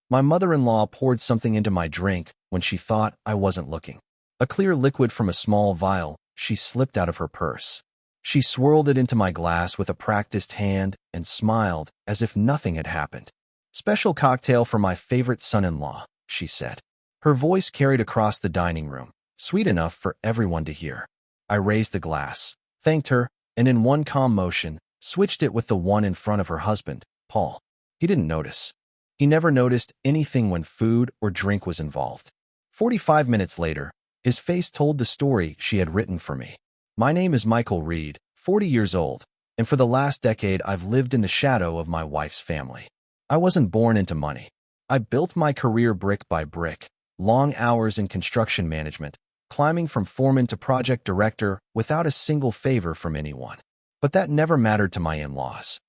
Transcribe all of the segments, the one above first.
My mother-in-law poured something into my drink when she thought I wasn't looking. A clear liquid from a small vial she slipped out of her purse. She swirled it into my glass with a practiced hand and smiled as if nothing had happened. "Special cocktail for my favorite son-in-law," she said. Her voice carried across the dining room, sweet enough for everyone to hear. I raised the glass, thanked her, and in one calm motion, switched it with the one in front of her husband, Paul. He didn't notice. He never noticed anything when food or drink was involved. 45 minutes later, his face told the story she had written for me. "My name is Michael Reed, 40 years old, and for the last decade I've lived in the shadow of my wife's family. I wasn't born into money. I built my career brick by brick, long hours in construction management, climbing from foreman to project director without a single favor from anyone. But that never mattered to my in-laws.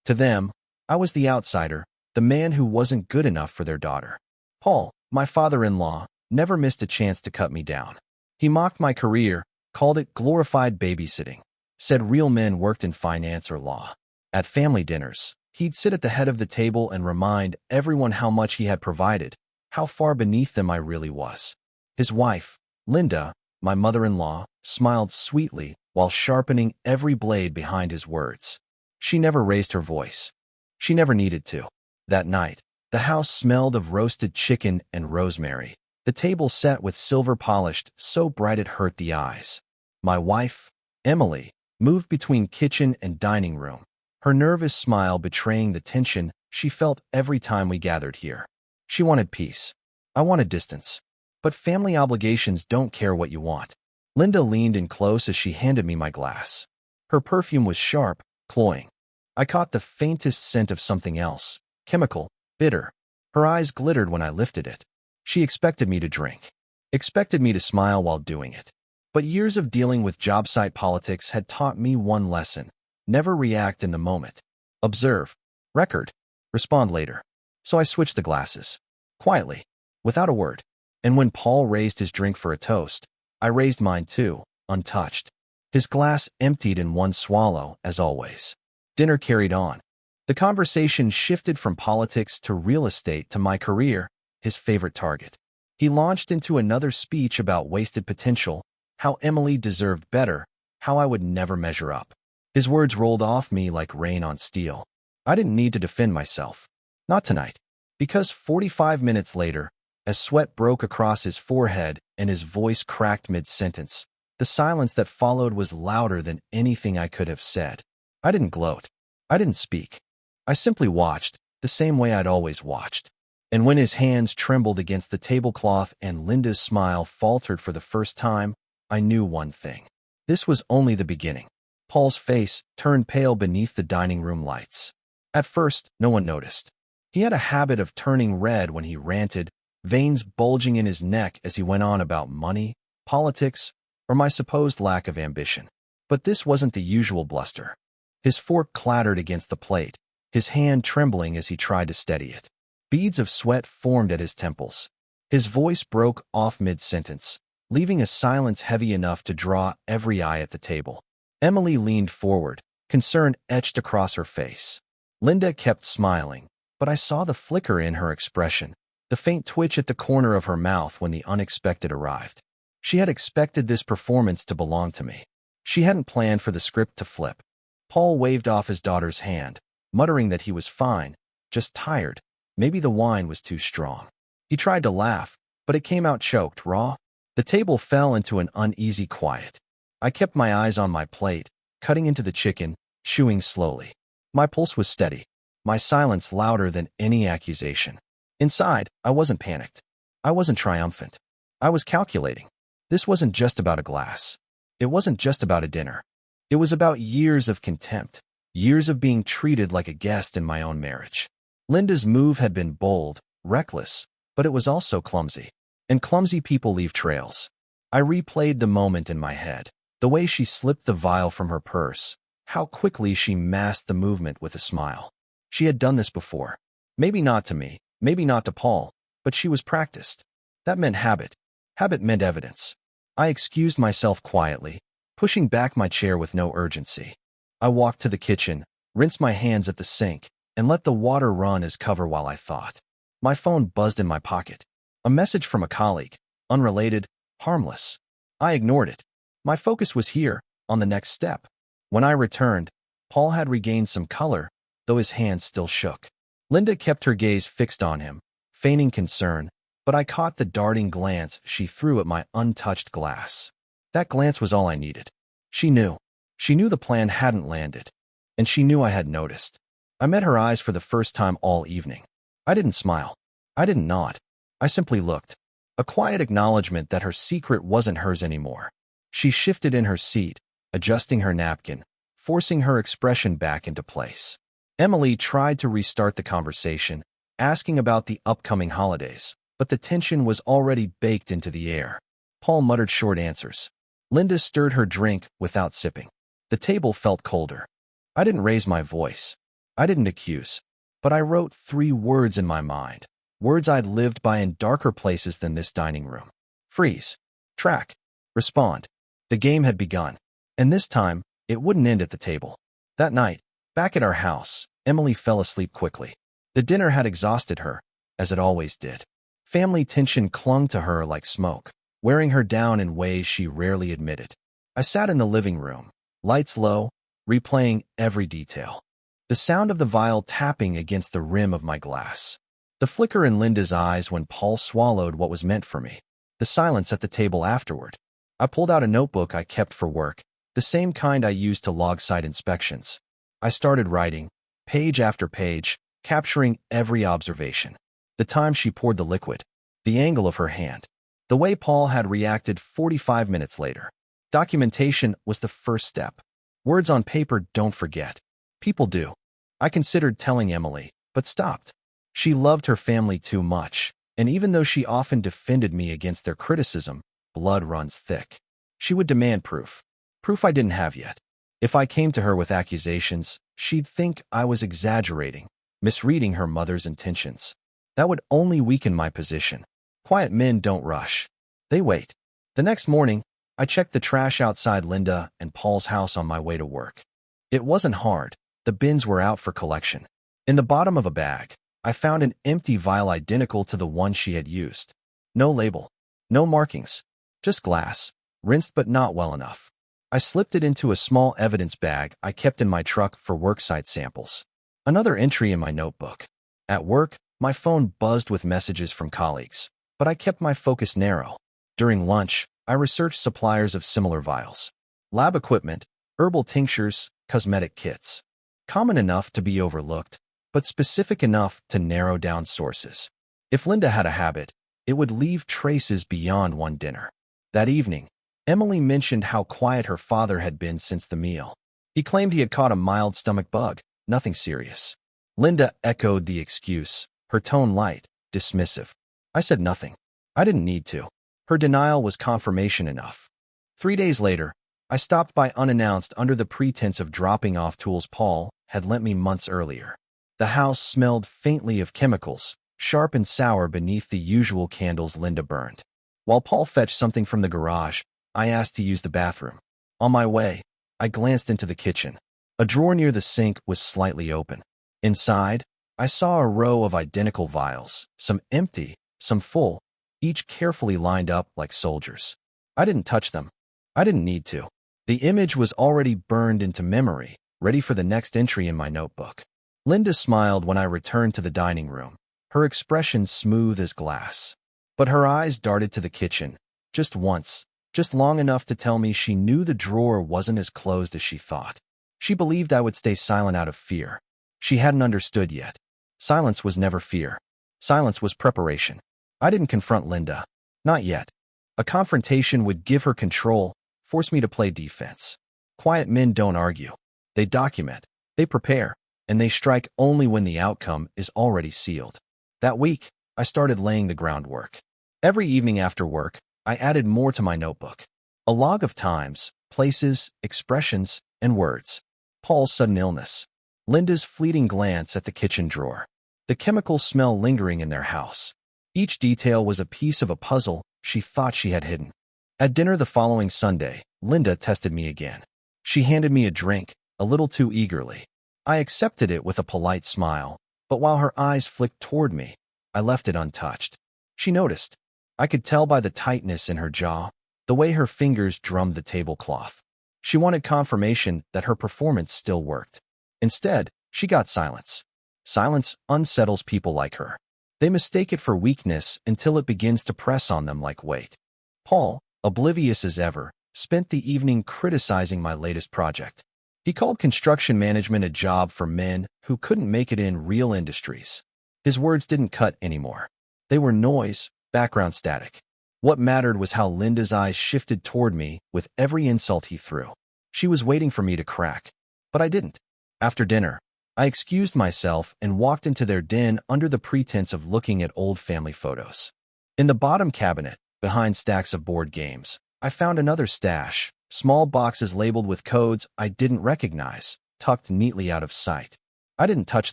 To them, I was the outsider, the man who wasn't good enough for their daughter. Paul, my father-in-law, never missed a chance to cut me down. He mocked my career, called it glorified babysitting, said real men worked in finance or law. At family dinners, he'd sit at the head of the table and remind everyone how much he had provided, how far beneath them I really was. His wife, Linda, my mother-in-law, smiled sweetly while sharpening every blade behind his words. She never raised her voice. She never needed to. That night, the house smelled of roasted chicken and rosemary, the table set with silver polished so bright it hurt the eyes. My wife, Emily, moved between kitchen and dining room, her nervous smile betraying the tension she felt every time we gathered here. She wanted peace. I wanted distance. But family obligations don't care what you want. Linda leaned in close as she handed me my glass. Her perfume was sharp, cloying. I caught the faintest scent of something else, chemical, bitter. Her eyes glittered when I lifted it. She expected me to drink. Expected me to smile while doing it. But years of dealing with job site politics had taught me one lesson. Never react in the moment. Observe. Record. Respond later. So I switched the glasses. Quietly. Without a word. And when Paul raised his drink for a toast, I raised mine too, untouched. His glass emptied in one swallow, as always. Dinner carried on. The conversation shifted from politics to real estate to my career, his favorite target. He launched into another speech about wasted potential, how Emily deserved better, how I would never measure up. His words rolled off me like rain on steel. I didn't need to defend myself. Not tonight. Because 45 minutes later, as sweat broke across his forehead and his voice cracked mid-sentence, the silence that followed was louder than anything I could have said. I didn't gloat. I didn't speak. I simply watched, the same way I'd always watched. And when his hands trembled against the tablecloth and Linda's smile faltered for the first time, I knew one thing. This was only the beginning. Paul's face turned pale beneath the dining room lights. At first, no one noticed. He had a habit of turning red when he ranted, veins bulging in his neck as he went on about money, politics, or my supposed lack of ambition. But this wasn't the usual bluster. His fork clattered against the plate, his hand trembling as he tried to steady it. Beads of sweat formed at his temples. His voice broke off mid-sentence, leaving a silence heavy enough to draw every eye at the table. Emily leaned forward, concern etched across her face. Linda kept smiling, but I saw the flicker in her expression, the faint twitch at the corner of her mouth when the unexpected arrived. She had expected this performance to belong to me. She hadn't planned for the script to flip. Paul waved off his daughter's hand, muttering that he was fine, just tired. Maybe the wine was too strong. He tried to laugh, but it came out choked, raw. The table fell into an uneasy quiet. I kept my eyes on my plate, cutting into the chicken, chewing slowly. My pulse was steady, my silence louder than any accusation. Inside, I wasn't panicked. I wasn't triumphant. I was calculating. This wasn't just about a glass. It wasn't just about a dinner. It was about years of contempt, years of being treated like a guest in my own marriage. Linda's move had been bold, reckless, but it was also clumsy. And clumsy people leave trails. I replayed the moment in my head, the way she slipped the vial from her purse, how quickly she masked the movement with a smile. She had done this before. Maybe not to me, maybe not to Paul, but she was practiced. That meant habit. Habit meant evidence. I excused myself quietly, pushing back my chair with no urgency. I walked to the kitchen, rinsed my hands at the sink, and let the water run as cover while I thought. My phone buzzed in my pocket. A message from a colleague. Unrelated, harmless. I ignored it. My focus was here, on the next step. When I returned, Paul had regained some color, though his hands still shook. Linda kept her gaze fixed on him, feigning concern, but I caught the darting glance she threw at my untouched glass. That glance was all I needed. She knew. She knew the plan hadn't landed, and she knew I had noticed. I met her eyes for the first time all evening. I didn't smile. I didn't nod. I simply looked. A quiet acknowledgement that her secret wasn't hers anymore. She shifted in her seat, adjusting her napkin, forcing her expression back into place. Emily tried to restart the conversation, asking about the upcoming holidays, but the tension was already baked into the air. Paul muttered short answers. Linda stirred her drink without sipping. The table felt colder. I didn't raise my voice. I didn't accuse. But I wrote 3 words in my mind, words I'd lived by in darker places than this dining room. Freeze. Track. Respond. The game had begun. And this time, it wouldn't end at the table. That night, back at our house, Emily fell asleep quickly. The dinner had exhausted her, as it always did. Family tension clung to her like smoke, wearing her down in ways she rarely admitted. I sat in the living room, lights low, replaying every detail. The sound of the vial tapping against the rim of my glass. The flicker in Linda's eyes when Paul swallowed what was meant for me. The silence at the table afterward. I pulled out a notebook I kept for work, the same kind I used to log site inspections. I started writing, page after page, capturing every observation. The time she poured the liquid, the angle of her hand, the way Paul had reacted 45 minutes later. Documentation was the first step. Words on paper don't forget. People do. I considered telling Emily, but stopped. She loved her family too much, and even though she often defended me against their criticism, blood runs thick. She would demand proof. Proof I didn't have yet. If I came to her with accusations, she'd think I was exaggerating, misreading her mother's intentions. That would only weaken my position. Quiet men don't rush. They wait. The next morning, I checked the trash outside Linda and Paul's house on my way to work. It wasn't hard. The bins were out for collection. In the bottom of a bag, I found an empty vial identical to the one she had used. No label. No markings. Just glass, rinsed but not well enough. I slipped it into a small evidence bag I kept in my truck for worksite samples. Another entry in my notebook. At work, my phone buzzed with messages from colleagues, but I kept my focus narrow. During lunch, I researched suppliers of similar vials. Lab equipment, herbal tinctures, cosmetic kits. Common enough to be overlooked, but specific enough to narrow down sources. If Linda had a habit, it would leave traces beyond one dinner. That evening, Emily mentioned how quiet her father had been since the meal. He claimed he had caught a mild stomach bug, nothing serious. Linda echoed the excuse, her tone light, dismissive. I said nothing. I didn't need to. Her denial was confirmation enough. 3 days later, I stopped by unannounced under the pretense of dropping off tools Paul had lent me months earlier. The house smelled faintly of chemicals, sharp and sour beneath the usual candles Linda burned. While Paul fetched something from the garage, I asked to use the bathroom. On my way, I glanced into the kitchen. A drawer near the sink was slightly open. Inside, I saw a row of identical vials, some empty, some full, each carefully lined up like soldiers. I didn't touch them. I didn't need to. The image was already burned into memory, ready for the next entry in my notebook. Linda smiled when I returned to the dining room, her expression smooth as glass. But her eyes darted to the kitchen, just once, just long enough to tell me she knew the drawer wasn't as closed as she thought. She believed I would stay silent out of fear. She hadn't understood yet. Silence was never fear. Silence was preparation. I didn't confront Linda. Not yet. A confrontation would give her control, force me to play defense. Quiet men don't argue. They document, they prepare, and they strike only when the outcome is already sealed. That week, I started laying the groundwork. Every evening after work, I added more to my notebook. A log of times, places, expressions, and words. Paul's sudden illness. Linda's fleeting glance at the kitchen drawer. The chemical smell lingering in their house. Each detail was a piece of a puzzle she thought she had hidden. At dinner the following Sunday, Linda tested me again. She handed me a drink, a little too eagerly. I accepted it with a polite smile, but while her eyes flicked toward me, I left it untouched. She noticed. I could tell by the tightness in her jaw, the way her fingers drummed the tablecloth. She wanted confirmation that her performance still worked. Instead, she got silence. Silence unsettles people like her. They mistake it for weakness until it begins to press on them like weight. Paul, oblivious as ever, spent the evening criticizing my latest project. He called construction management a job for men who couldn't make it in real industries. His words didn't cut anymore. They were noise, background static. What mattered was how Linda's eyes shifted toward me with every insult he threw. She was waiting for me to crack. But I didn't. After dinner, I excused myself and walked into their den under the pretense of looking at old family photos. In the bottom cabinet, behind stacks of board games, I found another stash, small boxes labeled with codes I didn't recognize, tucked neatly out of sight. I didn't touch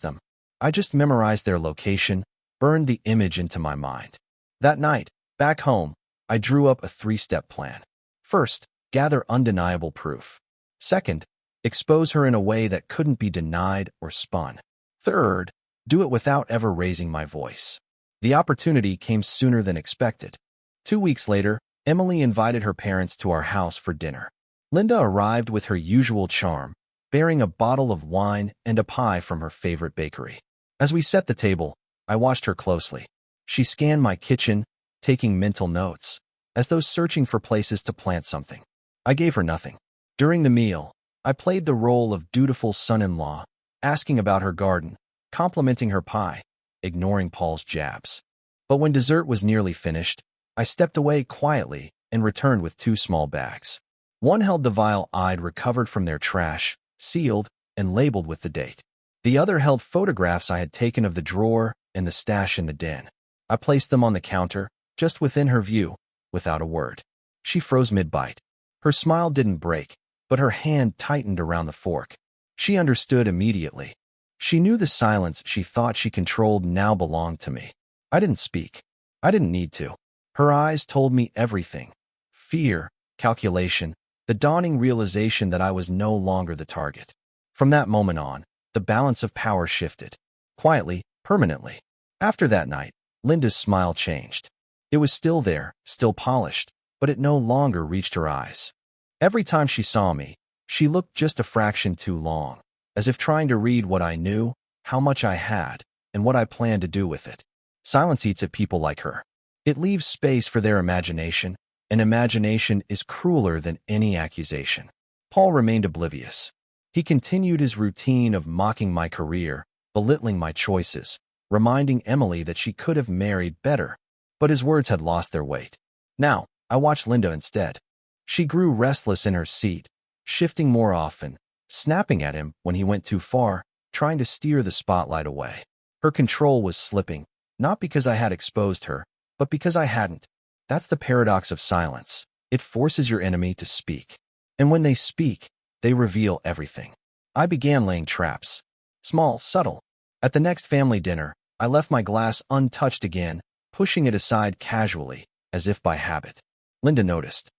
them. I just memorized their location, burned the image into my mind. That night, back home, I drew up a 3-step plan. First, gather undeniable proof. Second, expose her in a way that couldn't be denied or spun. Third, do it without ever raising my voice. The opportunity came sooner than expected. 2 weeks later, Emily invited her parents to our house for dinner. Linda arrived with her usual charm, bearing a bottle of wine and a pie from her favorite bakery. As we set the table, I watched her closely. She scanned my kitchen, taking mental notes, as though searching for places to plant something. I gave her nothing. During the meal, I played the role of dutiful son-in-law, asking about her garden, complimenting her pie, ignoring Paul's jabs. But when dessert was nearly finished, I stepped away quietly and returned with 2 small bags. One held the vial I'd recovered from their trash, sealed and labeled with the date. The other held photographs I had taken of the drawer and the stash in the den. I placed them on the counter, just within her view, without a word. She froze mid-bite. Her smile didn't break, but her hand tightened around the fork. She understood immediately. She knew the silence she thought she controlled now belonged to me. I didn't speak. I didn't need to. Her eyes told me everything. Fear, calculation, the dawning realization that I was no longer the target. From that moment on, the balance of power shifted. Quietly, permanently. After that night, Linda's smile changed. It was still there, still polished, but it no longer reached her eyes. Every time she saw me, she looked just a fraction too long, as if trying to read what I knew, how much I had, and what I planned to do with it. Silence eats at people like her. It leaves space for their imagination, and imagination is crueler than any accusation. Paul remained oblivious. He continued his routine of mocking my career, belittling my choices, reminding Emily that she could have married better, but his words had lost their weight. Now, I watched Linda instead. She grew restless in her seat, shifting more often, snapping at him when he went too far, trying to steer the spotlight away. Her control was slipping, not because I had exposed her, but because I hadn't. That's the paradox of silence. It forces your enemy to speak. And when they speak, they reveal everything. I began laying traps. Small, subtle. At the next family dinner, I left my glass untouched again, pushing it aside casually, as if by habit. Linda noticed.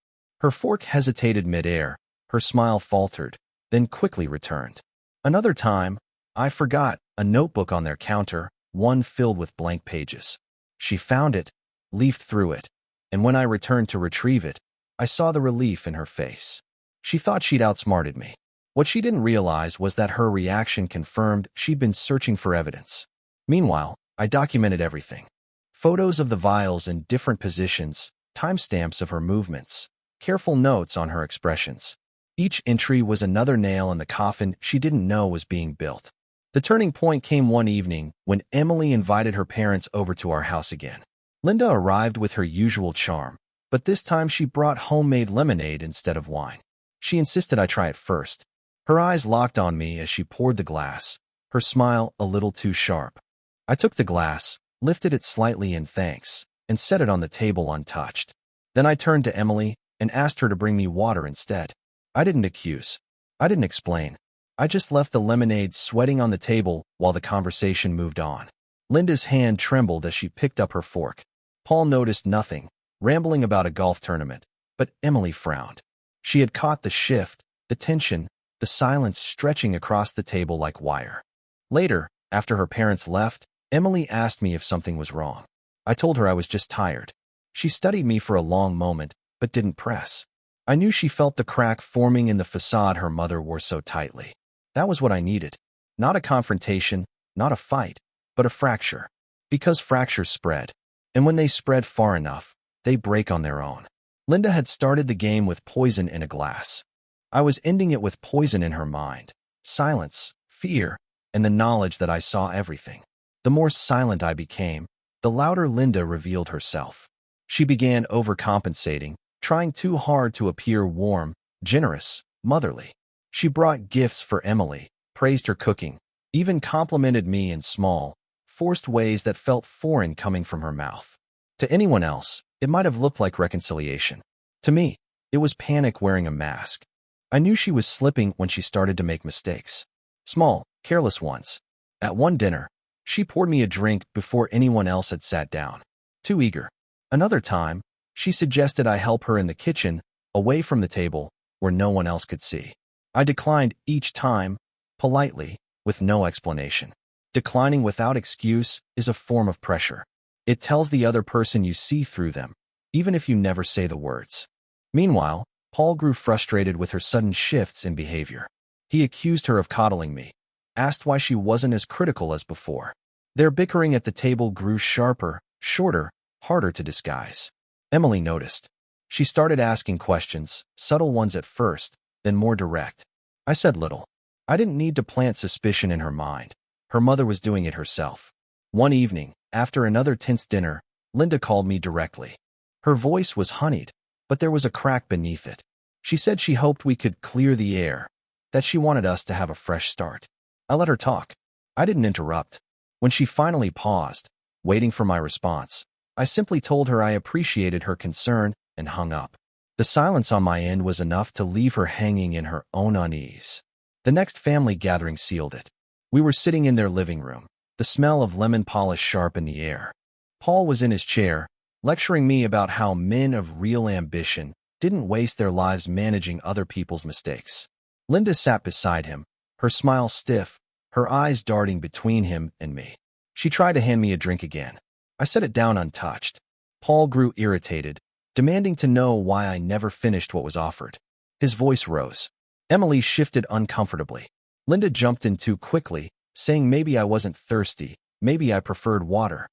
Her fork hesitated mid-air, her smile faltered, then quickly returned. Another time, I forgot a notebook on their counter, one filled with blank pages. She found it, leafed through it, and when I returned to retrieve it, I saw the relief in her face. She thought she'd outsmarted me. What she didn't realize was that her reaction confirmed she'd been searching for evidence. Meanwhile, I documented everything. Photos of the vials in different positions, timestamps of her movements, careful notes on her expressions. Each entry was another nail in the coffin she didn't know was being built. The turning point came one evening when Emily invited her parents over to our house again. Linda arrived with her usual charm, but this time she brought homemade lemonade instead of wine. She insisted I try it first. Her eyes locked on me as she poured the glass, her smile a little too sharp. I took the glass, lifted it slightly in thanks, and set it on the table untouched. Then I turned to Emily and asked her to bring me water instead. I didn't accuse. I didn't explain. I just left the lemonade sweating on the table while the conversation moved on. Linda's hand trembled as she picked up her fork. Paul noticed nothing, rambling about a golf tournament, but Emily frowned. She had caught the shift, the tension, the silence stretching across the table like wire. Later, after her parents left, Emily asked me if something was wrong. I told her I was just tired. She studied me for a long moment, but didn't press. I knew she felt the crack forming in the facade her mother wore so tightly. That was what I needed. Not a confrontation, not a fight, but a fracture. Because fractures spread. And when they spread far enough, they break on their own. Linda had started the game with poison in a glass. I was ending it with poison in her mind. Silence, fear, and the knowledge that I saw everything. The more silent I became, the louder Linda revealed herself. She began overcompensating, trying too hard to appear warm, generous, motherly. She brought gifts for Emily, praised her cooking, even complimented me in small, forced ways that felt foreign coming from her mouth. To anyone else, it might have looked like reconciliation. To me, it was panic wearing a mask. I knew she was slipping when she started to make mistakes. Small, careless ones. At one dinner, she poured me a drink before anyone else had sat down. Too eager. Another time, she suggested I help her in the kitchen, away from the table, where no one else could see. I declined each time, politely, with no explanation. Declining without excuse is a form of pressure. It tells the other person you see through them, even if you never say the words. Meanwhile, Paul grew frustrated with her sudden shifts in behavior. He accused her of coddling me, asked why she wasn't as critical as before. Their bickering at the table grew sharper, shorter, harder to disguise. Emily noticed. She started asking questions, subtle ones at first, then more direct. I said little. I didn't need to plant suspicion in her mind. Her mother was doing it herself. One evening, after another tense dinner, Linda called me directly. Her voice was honeyed, but there was a crack beneath it. She said she hoped we could clear the air, that she wanted us to have a fresh start. I let her talk. I didn't interrupt. When she finally paused, waiting for my response, I simply told her I appreciated her concern and hung up. The silence on my end was enough to leave her hanging in her own unease. The next family gathering sealed it. We were sitting in their living room, the smell of lemon polish sharp in the air. Paul was in his chair, lecturing me about how men of real ambition didn't waste their lives managing other people's mistakes. Linda sat beside him, her smile stiff, her eyes darting between him and me. She tried to hand me a drink again. I set it down untouched. Paul grew irritated, demanding to know why I never finished what was offered. His voice rose. Emily shifted uncomfortably. Linda jumped in too quickly, saying maybe I wasn't thirsty, maybe I preferred water.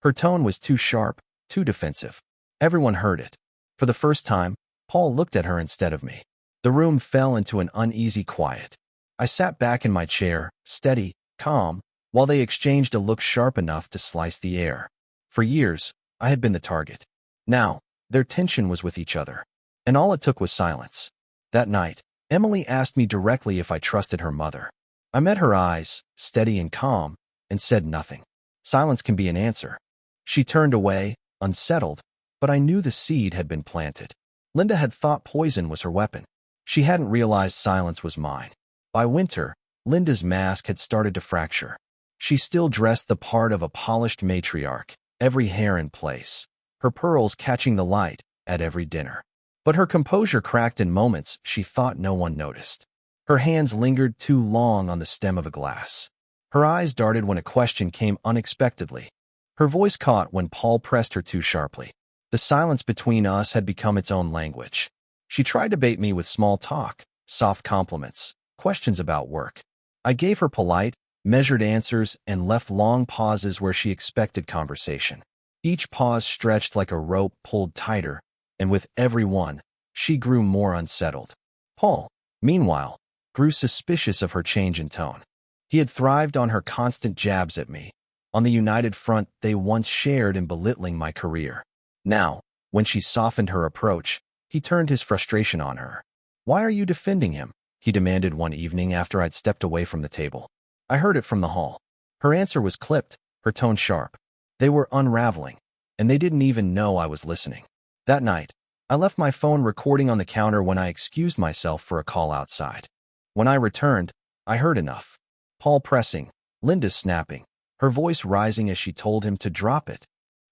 Her tone was too sharp, too defensive. Everyone heard it. For the first time, Paul looked at her instead of me. The room fell into an uneasy quiet. I sat back in my chair, steady, calm, while they exchanged a look sharp enough to slice the air. For years, I had been the target. Now, their tension was with each other. And all it took was silence. That night, Emily asked me directly if I trusted her mother. I met her eyes, steady and calm, and said nothing. Silence can be an answer. She turned away, unsettled, but I knew the seed had been planted. Linda had thought poison was her weapon. She hadn't realized silence was mine. By winter, Linda's mask had started to fracture. She still dressed the part of a polished matriarch, every hair in place, her pearls catching the light at every dinner. But her composure cracked in moments she thought no one noticed. Her hands lingered too long on the stem of a glass. Her eyes darted when a question came unexpectedly. Her voice caught when Paul pressed her too sharply. The silence between us had become its own language. She tried to bait me with small talk, soft compliments, questions about work. I gave her polite, measured answers and left long pauses where she expected conversation. Each pause stretched like a rope pulled tighter, and with every one, she grew more unsettled. Paul, meanwhile, grew suspicious of her change in tone. He had thrived on her constant jabs at me, on the united front they once shared in belittling my career. Now, when she softened her approach, he turned his frustration on her. "Why are you defending him?" he demanded one evening after I'd stepped away from the table. I heard it from the hall. Her answer was clipped, her tone sharp. They were unraveling, and they didn't even know I was listening. That night, I left my phone recording on the counter when I excused myself for a call outside. When I returned, I heard enough. Paul pressing, Linda snapping, her voice rising as she told him to drop it.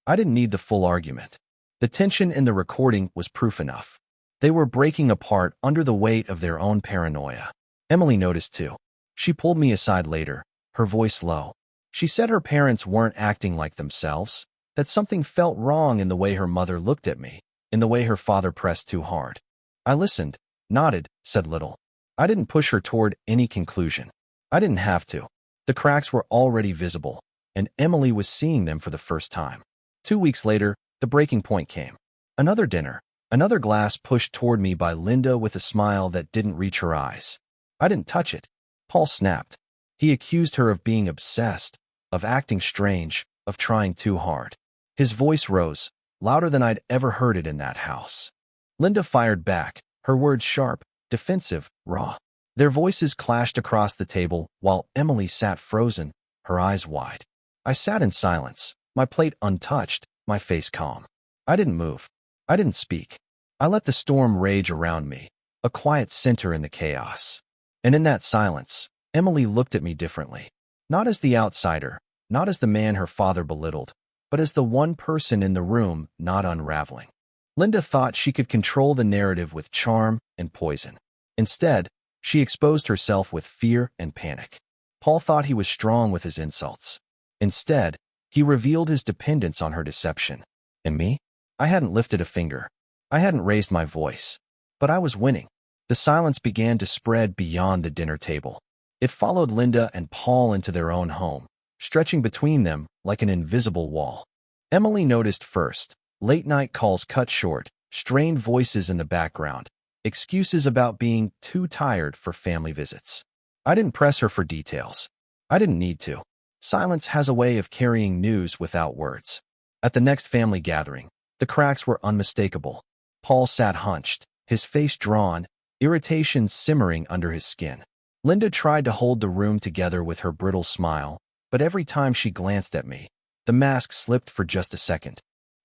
I didn't need the full argument. The tension in the recording was proof enough. They were breaking apart under the weight of their own paranoia. Emily noticed too. She pulled me aside later, her voice low. She said her parents weren't acting like themselves, that something felt wrong in the way her mother looked at me, in the way her father pressed too hard. I listened, nodded, said little. I didn't push her toward any conclusion. I didn't have to. The cracks were already visible, and Emily was seeing them for the first time. 2 weeks later, the breaking point came. Another dinner, another glass pushed toward me by Linda with a smile that didn't reach her eyes. I didn't touch it. Paul snapped. He accused her of being obsessed, of acting strange, of trying too hard. His voice rose, louder than I'd ever heard it in that house. Linda fired back, her words sharp, defensive, raw. Their voices clashed across the table while Emily sat frozen, her eyes wide. I sat in silence, my plate untouched, my face calm. I didn't move. I didn't speak. I let the storm rage around me, a quiet center in the chaos. And in that silence, Emily looked at me differently. Not as the outsider, not as the man her father belittled, but as the one person in the room not unraveling. Linda thought she could control the narrative with charm and poison. Instead, she exposed herself with fear and panic. Paul thought he was strong with his insults. Instead, he revealed his dependence on her deception. And me? I hadn't lifted a finger. I hadn't raised my voice. But I was winning. The silence began to spread beyond the dinner table. It followed Linda and Paul into their own home, stretching between them like an invisible wall. Emily noticed first. Late-night calls cut short, strained voices in the background, excuses about being too tired for family visits. I didn't press her for details. I didn't need to. Silence has a way of carrying news without words. At the next family gathering, the cracks were unmistakable. Paul sat hunched, his face drawn, irritation simmering under his skin. Linda tried to hold the room together with her brittle smile, but every time she glanced at me, the mask slipped for just a second.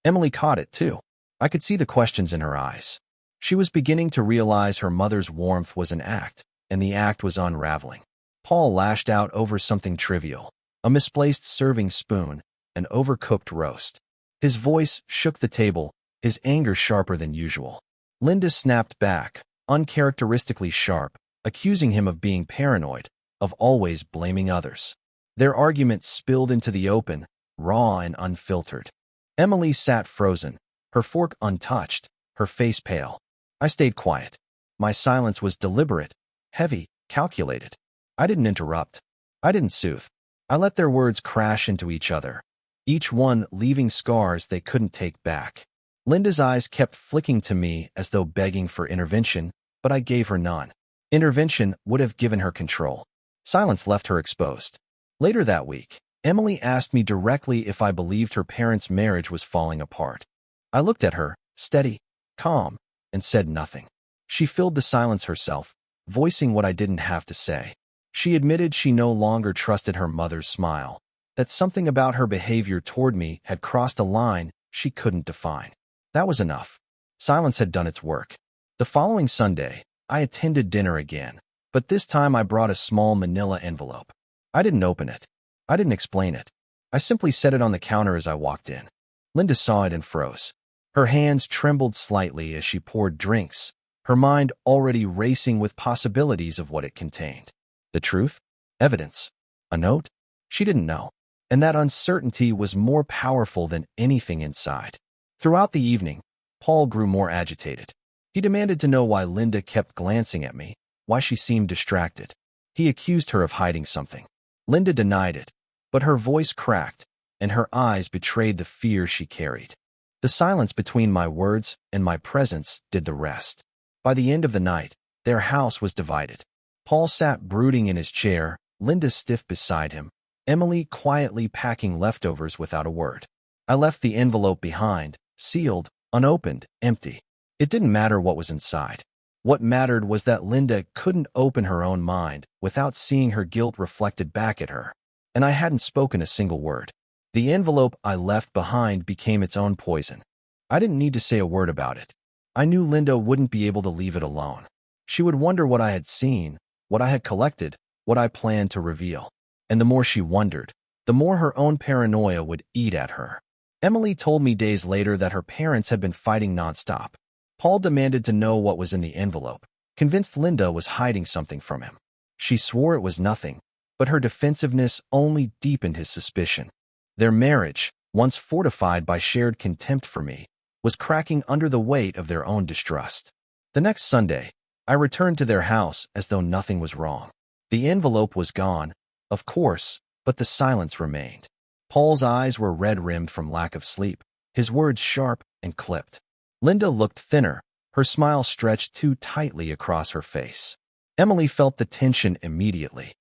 Emily caught it, too. I could see the questions in her eyes. She was beginning to realize her mother's warmth was an act, and the act was unraveling. Paul lashed out over something trivial, a misplaced serving spoon, an overcooked roast. His voice shook the table, his anger sharper than usual. Linda snapped back, uncharacteristically sharp, accusing him of being paranoid, of always blaming others. Their argument spilled into the open, raw and unfiltered. Emily sat frozen, her fork untouched, her face pale. I stayed quiet. My silence was deliberate, heavy, calculated. I didn't interrupt. I didn't soothe. I let their words crash into each other, each one leaving scars they couldn't take back. Linda's eyes kept flicking to me as though begging for intervention, but I gave her none. Intervention would have given her control. Silence left her exposed. Later that week, Emily asked me directly if I believed her parents' marriage was falling apart. I looked at her, steady, calm, and said nothing. She filled the silence herself, voicing what I didn't have to say. She admitted she no longer trusted her mother's smile, that something about her behavior toward me had crossed a line she couldn't define. That was enough. Silence had done its work. The following Sunday, I attended dinner again, but this time I brought a small manila envelope. I didn't open it. I didn't explain it. I simply set it on the counter as I walked in. Linda saw it and froze. Her hands trembled slightly as she poured drinks, her mind already racing with possibilities of what it contained. The truth? Evidence? A note? She didn't know. And that uncertainty was more powerful than anything inside. Throughout the evening, Paul grew more agitated. He demanded to know why Linda kept glancing at me, why she seemed distracted. He accused her of hiding something. Linda denied it, but her voice cracked, and her eyes betrayed the fear she carried. The silence between my words and my presence did the rest. By the end of the night, their house was divided. Paul sat brooding in his chair, Linda stiff beside him, Emily quietly packing leftovers without a word. I left the envelope behind, sealed, unopened, empty. It didn't matter what was inside. What mattered was that Linda couldn't open her own mind without seeing her guilt reflected back at her. And I hadn't spoken a single word. The envelope I left behind became its own poison. I didn't need to say a word about it. I knew Linda wouldn't be able to leave it alone. She would wonder what I had seen, what I had collected, what I planned to reveal. And the more she wondered, the more her own paranoia would eat at her. Emily told me days later that her parents had been fighting nonstop. Paul demanded to know what was in the envelope, convinced Linda was hiding something from him. She swore it was nothing, but her defensiveness only deepened his suspicion. Their marriage, once fortified by shared contempt for me, was cracking under the weight of their own distrust. The next Sunday, I returned to their house as though nothing was wrong. The envelope was gone, of course, but the silence remained. Paul's eyes were red-rimmed from lack of sleep, his words sharp and clipped. Linda looked thinner, her smile stretched too tightly across her face. Emily felt the tension immediately.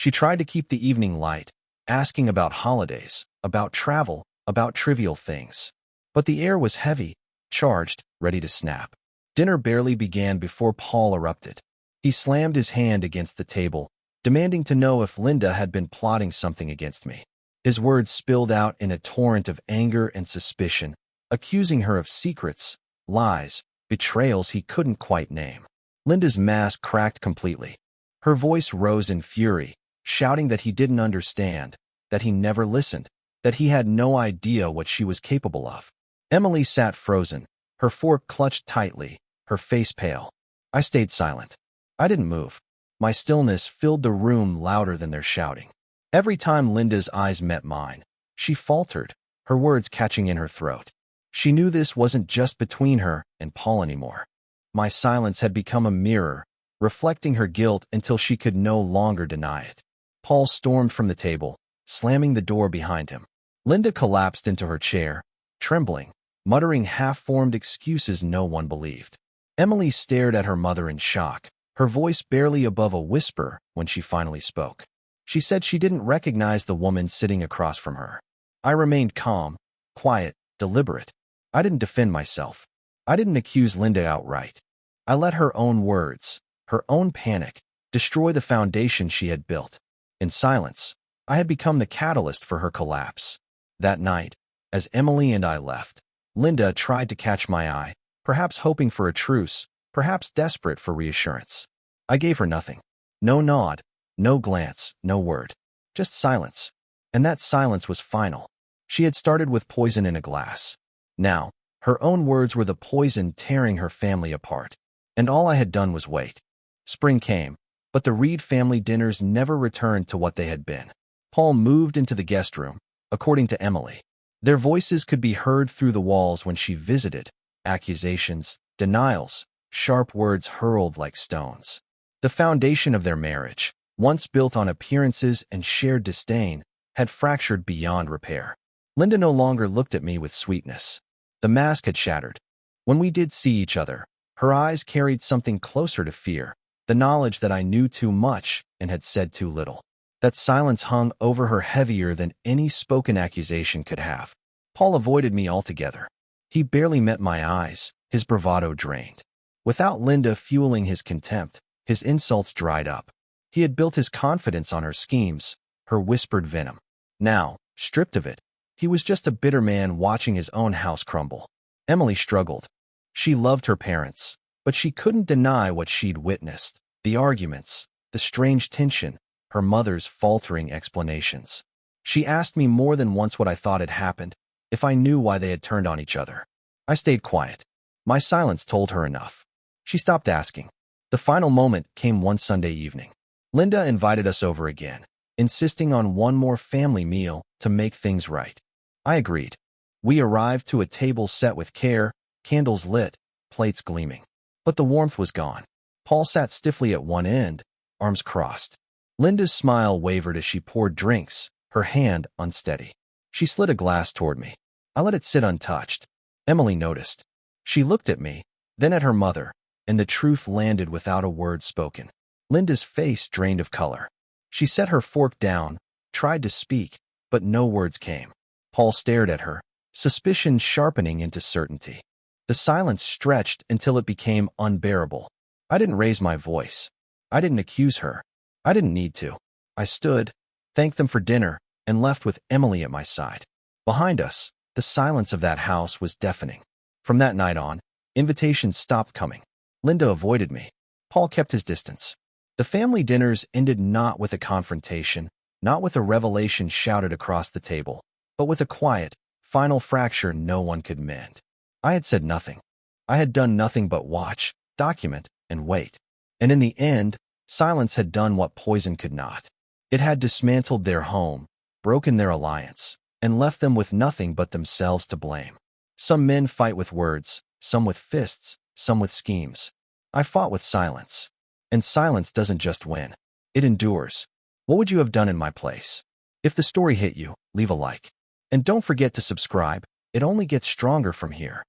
She tried to keep the evening light, asking about holidays, about travel, about trivial things. But the air was heavy, charged, ready to snap. Dinner barely began before Paul erupted. He slammed his hand against the table, demanding to know if Linda had been plotting something against me. His words spilled out in a torrent of anger and suspicion, accusing her of secrets, lies, betrayals he couldn't quite name. Linda's mask cracked completely. Her voice rose in fury, shouting that he didn't understand, that he never listened, that he had no idea what she was capable of. Emily sat frozen, her fork clutched tightly, her face pale. I stayed silent. I didn't move. My stillness filled the room louder than their shouting. Every time Linda's eyes met mine, she faltered, her words catching in her throat. She knew this wasn't just between her and Paul anymore. My silence had become a mirror, reflecting her guilt until she could no longer deny it. Paul stormed from the table, slamming the door behind him. Linda collapsed into her chair, trembling, muttering half-formed excuses no one believed. Emily stared at her mother in shock, her voice barely above a whisper when she finally spoke. She said she didn't recognize the woman sitting across from her. I remained calm, quiet, deliberate. I didn't defend myself. I didn't accuse Linda outright. I let her own words, her own panic, destroy the foundation she had built. In silence, I had become the catalyst for her collapse. That night, as Emily and I left, Linda tried to catch my eye, perhaps hoping for a truce, perhaps desperate for reassurance. I gave her nothing. No nod, no glance, no word. Just silence. And that silence was final. She had started with poison in a glass. Now, her own words were the poison tearing her family apart. And all I had done was wait. Spring came, but the Reed family dinners never returned to what they had been. Paul moved into the guest room, according to Emily. Their voices could be heard through the walls when she visited, accusations, denials, sharp words hurled like stones. The foundation of their marriage, once built on appearances and shared disdain, had fractured beyond repair. Linda no longer looked at me with sweetness. The mask had shattered. When we did see each other, her eyes carried something closer to fear, the knowledge that I knew too much and had said too little. That silence hung over her heavier than any spoken accusation could have. Paul avoided me altogether. He barely met my eyes, his bravado drained. Without Linda fueling his contempt, his insults dried up. He had built his confidence on her schemes, her whispered venom. Now, stripped of it, he was just a bitter man watching his own house crumble. Emily struggled. She loved her parents, but she couldn't deny what she'd witnessed. The arguments, the strange tension, her mother's faltering explanations. She asked me more than once what I thought had happened, if I knew why they had turned on each other. I stayed quiet. My silence told her enough. She stopped asking. The final moment came one Sunday evening. Linda invited us over again, insisting on one more family meal to make things right. I agreed. We arrived to a table set with care, candles lit, plates gleaming. But the warmth was gone. Paul sat stiffly at one end, arms crossed. Linda's smile wavered as she poured drinks, her hand unsteady. She slid a glass toward me. I let it sit untouched. Emily noticed. She looked at me, then at her mother, and the truth landed without a word spoken. Linda's face drained of color. She set her fork down, tried to speak, but no words came. Paul stared at her, suspicion sharpening into certainty. The silence stretched until it became unbearable. I didn't raise my voice. I didn't accuse her. I didn't need to. I stood, thanked them for dinner, and left with Emily at my side. Behind us, the silence of that house was deafening. From that night on, invitations stopped coming. Linda avoided me. Paul kept his distance. The family dinners ended not with a confrontation, not with a revelation shouted across the table, but with a quiet, final fracture no one could mend. I had said nothing. I had done nothing but watch, document, and wait. And in the end, silence had done what poison could not. It had dismantled their home, broken their alliance, and left them with nothing but themselves to blame. Some men fight with words, some with fists, some with schemes. I fought with silence. And silence doesn't just win. It endures. What would you have done in my place? If the story hit you, leave a like. And don't forget to subscribe. It only gets stronger from here.